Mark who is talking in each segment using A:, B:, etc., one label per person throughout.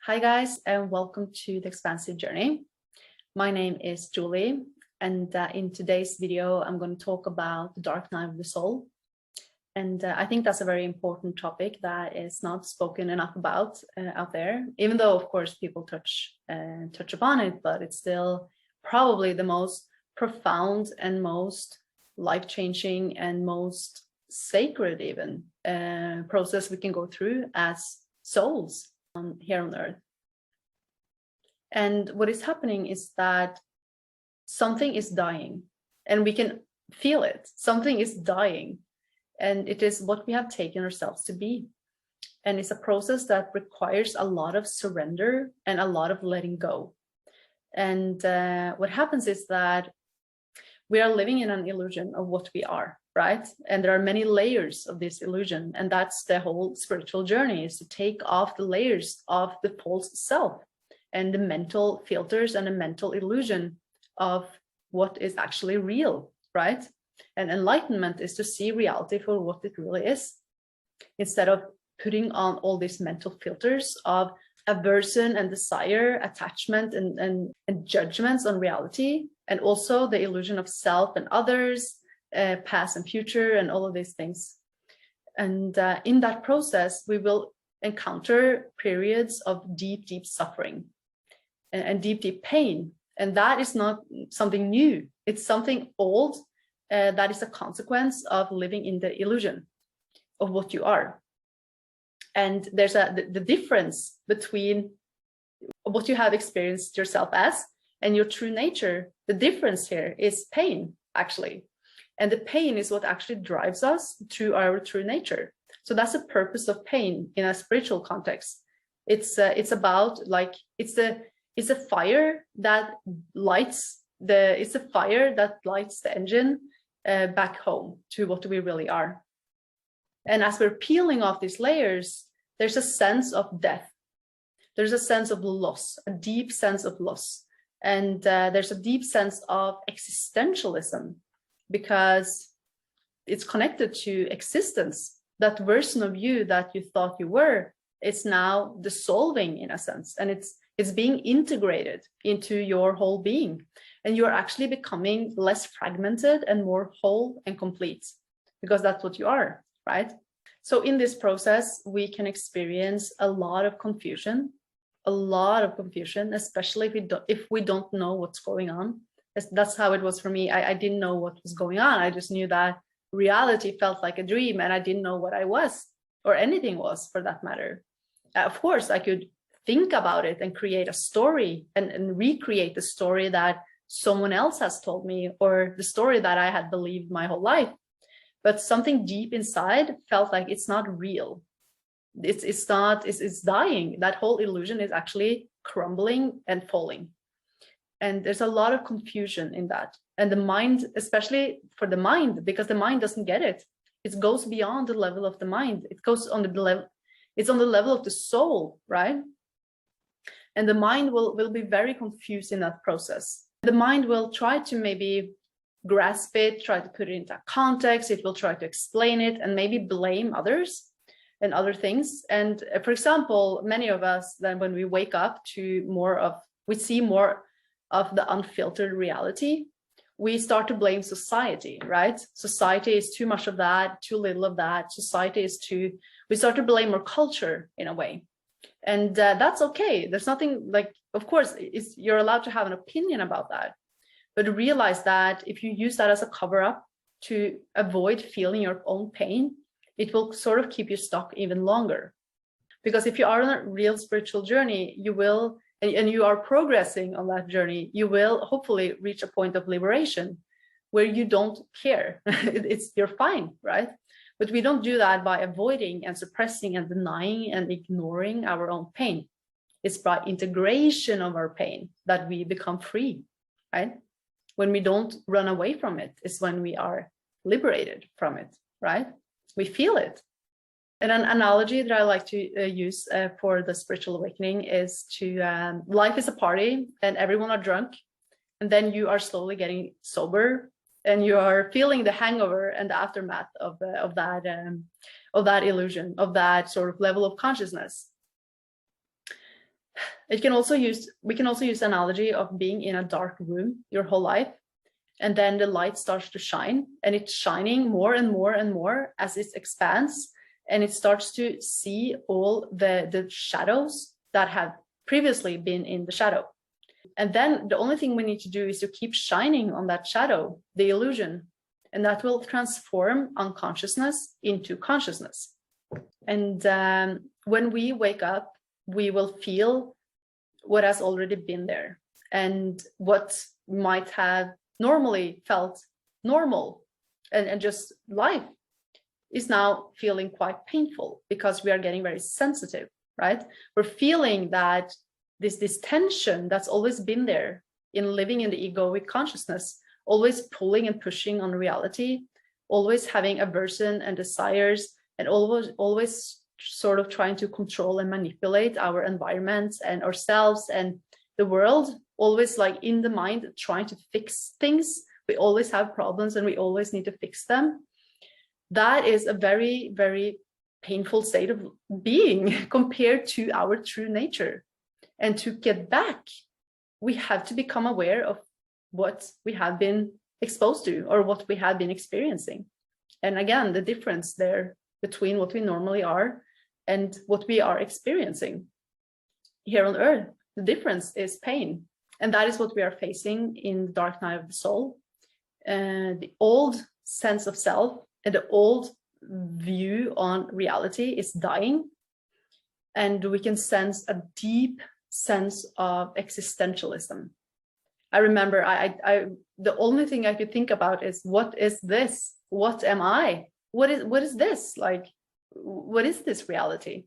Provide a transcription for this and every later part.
A: Hi guys, and welcome to the Expansive Journey. My name is Julie, and in today's video, I'm going to talk about the dark night of the soul. And I think that's a very important topic that is not spoken enough about out there, even though, of course, people touch upon it, but it's still probably the most profound and most life-changing and most sacred even process we can go through as souls here on earth. And what is happening is that something is dying, and we can feel it. Something is dying, and it is what we have taken ourselves to be. And it's a process that requires a lot of surrender and a lot of letting go. And what happens is that we are living in an illusion of what we are, right? And there are many layers of this illusion. And that's the whole spiritual journey, is to take off the layers of the false self and the mental filters and the mental illusion of what is actually real, right? And enlightenment is to see reality for what it really is, instead of putting on all these mental filters of aversion and desire, attachment and judgments on reality, and also the illusion of self and others, past and future, and all of these things. And in that process, we will encounter periods of deep, deep suffering and deep, deep pain. And that is not something new. It's something old that is a consequence of living in the illusion of what you are. And there's the difference between what you have experienced yourself as and your true nature. The difference here is pain, actually. And the pain is what actually drives us to our true nature. So that's the purpose of pain in a spiritual context. It's about, like, it's a fire that lights the engine back home to what we really are. And as we're peeling off these layers, there's a sense of death. There's a sense of loss, a deep sense of loss. And there's a deep sense of existentialism, because it's connected to existence. That version of you that you thought you were, it's now dissolving in a sense, and it's being integrated into your whole being. And you're actually becoming less fragmented and more whole and complete, because that's what you are, right? So in this process, we can experience a lot of confusion, especially if we don't know what's going on. That's how it was for me. I didn't know what was going on. I just knew that reality felt like a dream, and I didn't know what I was, or anything was, for that matter. Of course, I could think about it and create a story and recreate the story that someone else has told me, or the story that I had believed my whole life. But something deep inside felt like it's not real. It's dying. That whole illusion is actually crumbling and falling. And there's a lot of confusion in that. And the mind, especially for the mind, because the mind doesn't get it. It goes beyond the level of the mind. It goes on the level, it's on the level of the soul, right? And the mind will be very confused in that process. The mind will try to maybe grasp it, try to put it into context. It will try to explain it and maybe blame others and other things. And for example, many of us, then when we wake up to we see more of the unfiltered reality, we start to blame society, right? Society is too much of that, too little of that. Society is we start to blame our culture in a way. And that's okay. There's nothing, like, of course, you're allowed to have an opinion about that. But realize that if you use that as a cover up to avoid feeling your own pain, it will sort of keep you stuck even longer. Because if you are on a real spiritual journey, you will, and you are progressing on that journey, you will hopefully reach a point of liberation where you don't care. You're fine, right? But we don't do that by avoiding and suppressing and denying and ignoring our own pain. It's by integration of our pain that we become free, right? When we don't run away from it, is when we are liberated from it, right? We feel it. And an analogy that I like to use for the spiritual awakening is life is a party and everyone are drunk, and then you are slowly getting sober and you are feeling the hangover and the aftermath of that illusion, of that sort of level of consciousness. We can also use the analogy of being in a dark room your whole life, and then the light starts to shine, and it's shining more and more and more as it expands, and it starts to see all the shadows that have previously been in the shadow. And then the only thing we need to do is to keep shining on that shadow, the illusion, and that will transform unconsciousness into consciousness. And when we wake up, we will feel what has already been there, and what might have normally felt normal and just life is now feeling quite painful, because we are getting very sensitive, right? We're feeling that this tension that's always been there in living in the egoic consciousness, always pulling and pushing on reality, always having aversion and desires, and always sort of trying to control and manipulate our environment and ourselves and the world, always like in the mind trying to fix things. We always have problems and we always need to fix them. That is a very, very painful state of being compared to our true nature. And to get back, we have to become aware of what we have been exposed to or what we have been experiencing. And again, the difference there between what we normally are and what we are experiencing here on earth, the difference is pain. And that is what we are facing in the dark night of the soul. The old sense of self and the old view on reality is dying. And we can sense a deep sense of existentialism. I remember the only thing I could think about is, what is this? What am I? What is this? Like, what is this reality?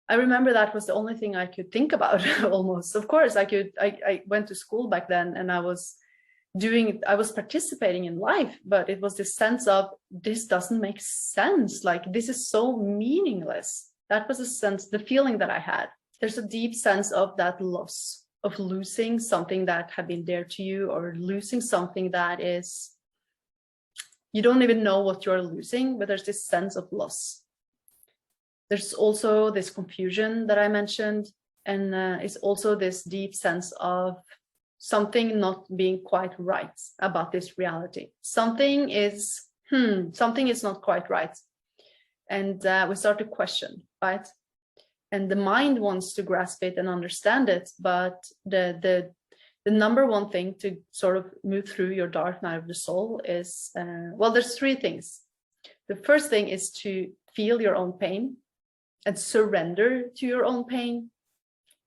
A: I remember that was the only thing I could think about almost. Of course, I went to school back then, and I was participating in life, but it was this sense of, this doesn't make sense. Like, this is so meaningless. That was the feeling that I had. There's a deep sense of that loss, of losing something that had been there to you, or losing something that is, you don't even know what you're losing, but there's this sense of loss. There's also this confusion that I mentioned, and it's also this deep sense of something not being quite right about this reality. Something is not quite right. And we start to question, right? And the mind wants to grasp it and understand it, but the number one thing to sort of move through your dark night of the soul is, well, there's three things. The first thing is to feel your own pain and surrender to your own pain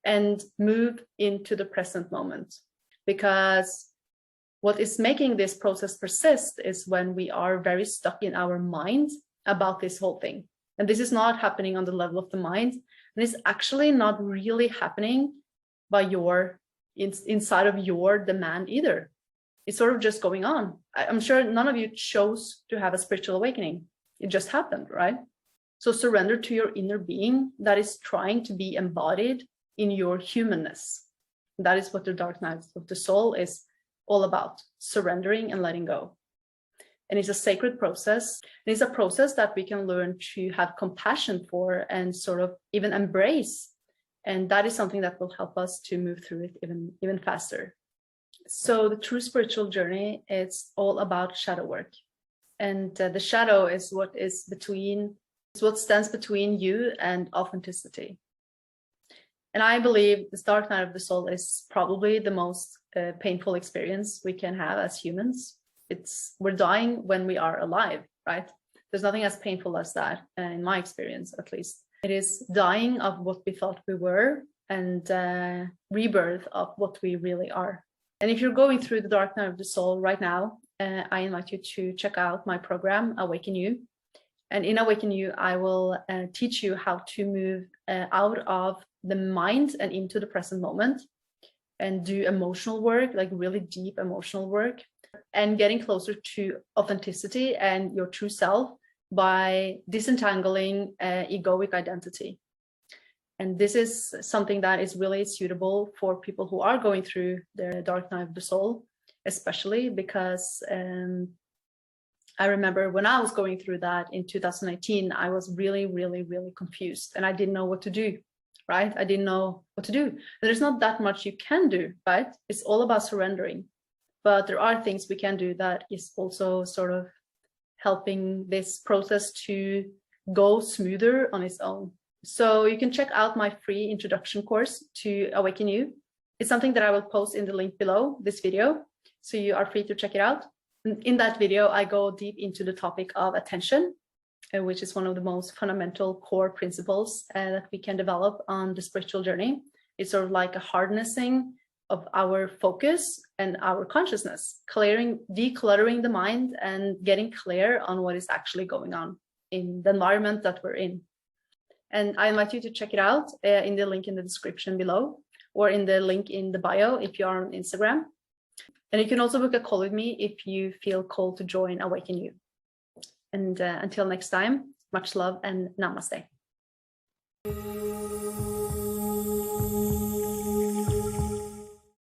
A: and move into the present moment. Because what is making this process persist is when we are very stuck in our mind about this whole thing. And this is not happening on the level of the mind. And it's actually not really happening by inside of your demand either. It's sort of just going on. I'm sure none of you chose to have a spiritual awakening. It just happened, right? So surrender to your inner being that is trying to be embodied in your humanness. That is what the dark night of the soul is all about, surrendering and letting go. And it's a sacred process. And it's a process that we can learn to have compassion for and sort of even embrace. And that is something that will help us to move through it even faster. So the true spiritual journey is all about shadow work. And the shadow is what stands between you and authenticity. And I believe this dark night of the soul is probably the most painful experience we can have as humans. We're dying when we are alive, right? There's nothing as painful as that, in my experience, at least. It is dying of what we thought we were and rebirth of what we really are. And if you're going through the dark night of the soul right now, I invite you to check out my program, Awaken You. And in Awaken You, I will teach you how to move out of the mind and into the present moment and do emotional work, like really deep emotional work, and getting closer to authenticity and your true self by disentangling egoic identity. And this is something that is really suitable for people who are going through their dark night of the soul, especially because I remember when I was going through that in 2019, I was really, really, really confused, and I didn't know what to do, right? I didn't know what to do. There's not that much you can do, right? It's all about surrendering. But there are things we can do that is also sort of helping this process to go smoother on its own. So you can check out my free introduction course to Awaken You. It's something that I will post in the link below this video, so you are free to check it out. In that video, I go deep into the topic of attention, which is one of the most fundamental core principles that we can develop on the spiritual journey. It's sort of like a harnessing of our focus and our consciousness, decluttering the mind and getting clear on what is actually going on in the environment that we're in. And I invite you to check it out in the link in the description below, or in the link in the bio if you are on Instagram. And you can also book a call with me if you feel called to join Awaken You. And until next time, much love and namaste.